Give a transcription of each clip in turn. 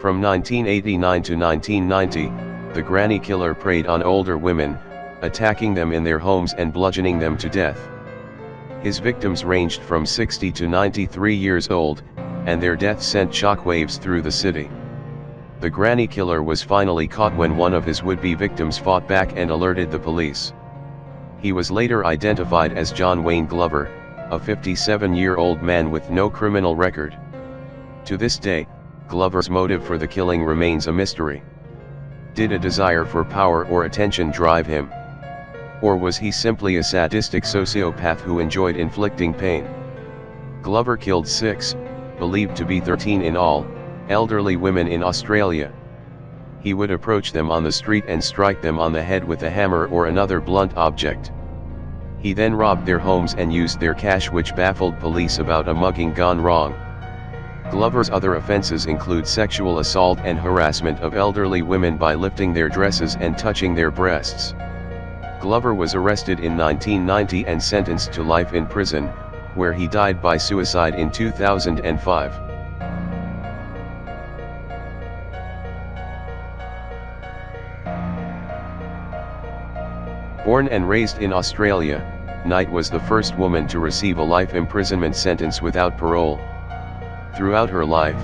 From 1989 to 1990, the granny killer preyed on older women, attacking them in their homes and bludgeoning them to death. His victims ranged from 60 to 93 years old, and their deaths sent shockwaves through the city. The granny killer was finally caught when one of his would-be victims fought back and alerted the police. He was later identified as John Wayne Glover, a 57-year-old man with no criminal record. To this day, Glover's motive for the killing remains a mystery. Did a desire for power or attention drive him? Or was he simply a sadistic sociopath who enjoyed inflicting pain? Glover killed 6, believed to be 13 in all, elderly women in Australia. He would approach them on the street and strike them on the head with a hammer or another blunt object. He then robbed their homes and used their cash, which baffled police about a mugging gone wrong. Glover's other offenses include sexual assault and harassment of elderly women by lifting their dresses and touching their breasts. Glover was arrested in 1990 and sentenced to life in prison, where he died by suicide in 2005. Born and raised in Australia, Knight was the first woman to receive a life imprisonment sentence without parole. Throughout her life,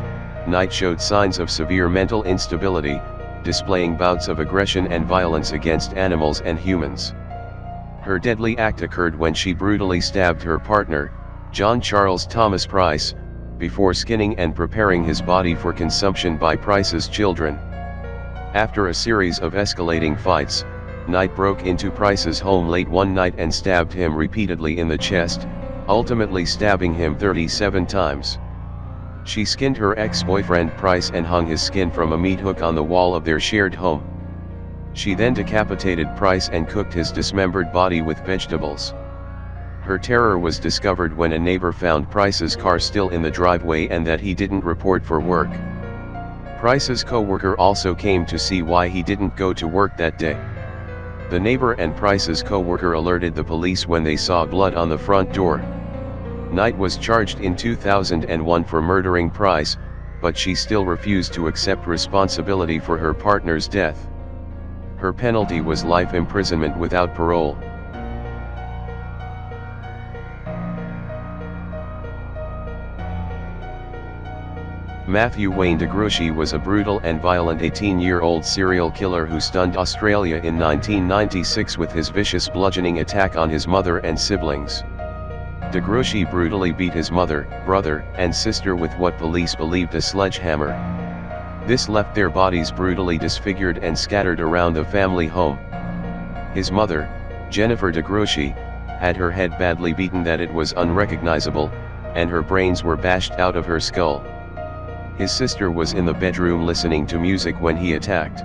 Knight showed signs of severe mental instability, displaying bouts of aggression and violence against animals and humans. Her deadly act occurred when she brutally stabbed her partner, John Charles Thomas Price, before skinning and preparing his body for consumption by Price's children. After a series of escalating fights, Knight broke into Price's home late one night and stabbed him repeatedly in the chest, ultimately stabbing him 37 times. She skinned her ex-boyfriend Price and hung his skin from a meat hook on the wall of their shared home. She then decapitated Price and cooked his dismembered body with vegetables. Her terror was discovered when a neighbor found Price's car still in the driveway and that he didn't report for work. Price's co-worker also came to see why he didn't go to work that day. The neighbor and Price's co-worker alerted the police when they saw blood on the front door. Knight was charged in 2001 for murdering Price, but she still refused to accept responsibility for her partner's death. Her penalty was life imprisonment without parole. Matthew Wayne de Gruchy was a brutal and violent 18-year-old serial killer who stunned Australia in 1996 with his vicious bludgeoning attack on his mother and siblings. De Gruchy brutally beat his mother, brother, and sister with what police believed a sledgehammer. This left their bodies brutally disfigured and scattered around the family home. His mother, Jennifer de Gruchy, had her head badly beaten that it was unrecognizable, and her brains were bashed out of her skull. His sister was in the bedroom listening to music when he attacked.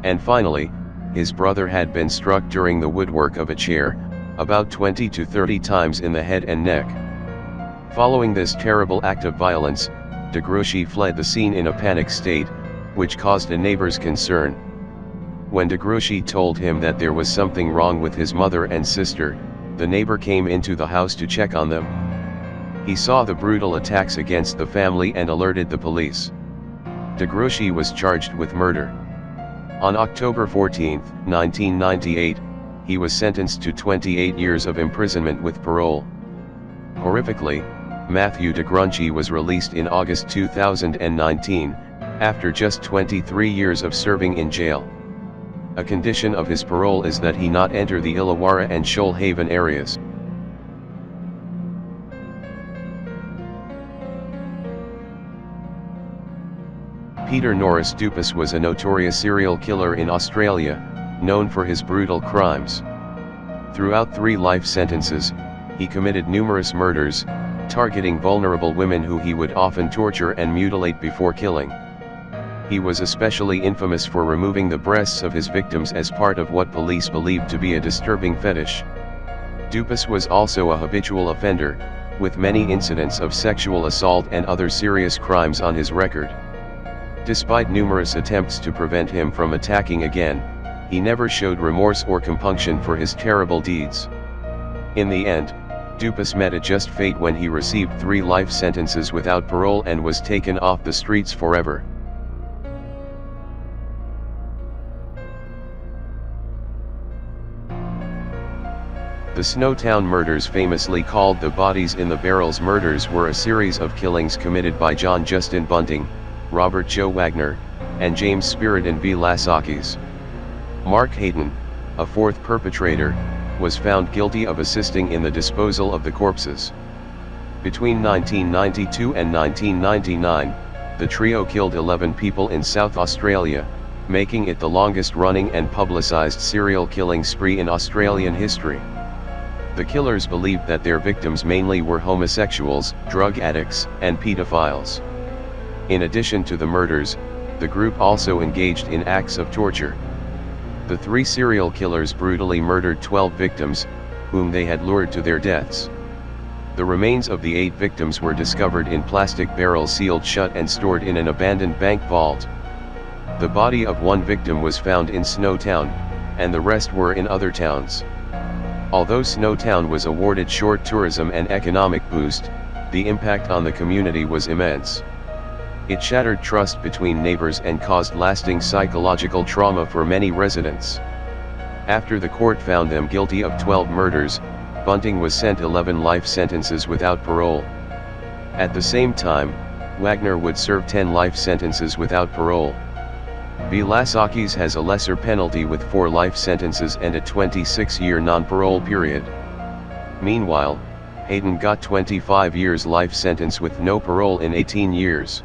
And finally, his brother had been struck during the woodwork of a chair, about 20 to 30 times in the head and neck. Following this terrible act of violence, de Gruchy fled the scene in a panic state, which caused a neighbor's concern. When de Gruchy told him that there was something wrong with his mother and sister, the neighbor came into the house to check on them. He saw the brutal attacks against the family and alerted the police. De Gruchy was charged with murder. On October 14, 1998, he was sentenced to 28 years of imprisonment with parole. Horrifically, Matthew de Gruchy was released in August 2019, after just 23 years of serving in jail. A condition of his parole is that he not enter the Illawarra and Shoalhaven areas. Peter Norris DUPAS was a notorious serial killer in Australia, known for his brutal crimes. Throughout 3 life sentences, he committed numerous murders, targeting vulnerable women who he would often torture and mutilate before killing. He was especially infamous for removing the breasts of his victims as part of what police believed to be a disturbing fetish. DUPAS was also a habitual offender, with many incidents of sexual assault and other serious crimes on his record. Despite numerous attempts to prevent him from attacking again, he never showed remorse or compunction for his terrible deeds. In the end, DUPAS met a just fate when he received 3 life sentences without parole and was taken off the streets forever. The Snowtown murders, famously called the Bodies in the Barrels murders, were a series of killings committed by John Justin Bunting, Robert Joe Wagner, and James Spiridon Velasquez. Mark Hayden, a fourth perpetrator, was found guilty of assisting in the disposal of the corpses. Between 1992 and 1999, the trio killed 11 people in South Australia, making it the longest-running and publicised serial killing spree in Australian history. The killers believed that their victims mainly were homosexuals, drug addicts, and pedophiles. In addition to the murders, the group also engaged in acts of torture. The 3 serial killers brutally murdered 12 victims, whom they had lured to their deaths. The remains of the 8 victims were discovered in plastic barrels sealed shut and stored in an abandoned bank vault. The body of one victim was found in Snowtown, and the rest were in other towns. Although Snowtown was awarded short tourism and economic boost, the impact on the community was immense. It shattered trust between neighbors and caused lasting psychological trauma for many residents. After the court found them guilty of 12 murders, Bunting was sent 11 life sentences without parole. At the same time, Wagner would serve 10 life sentences without parole. Velasquez has a lesser penalty with 4 life sentences and a 26-year non-parole period. Meanwhile, Hayden got 25 years life sentence with no parole in 18 years.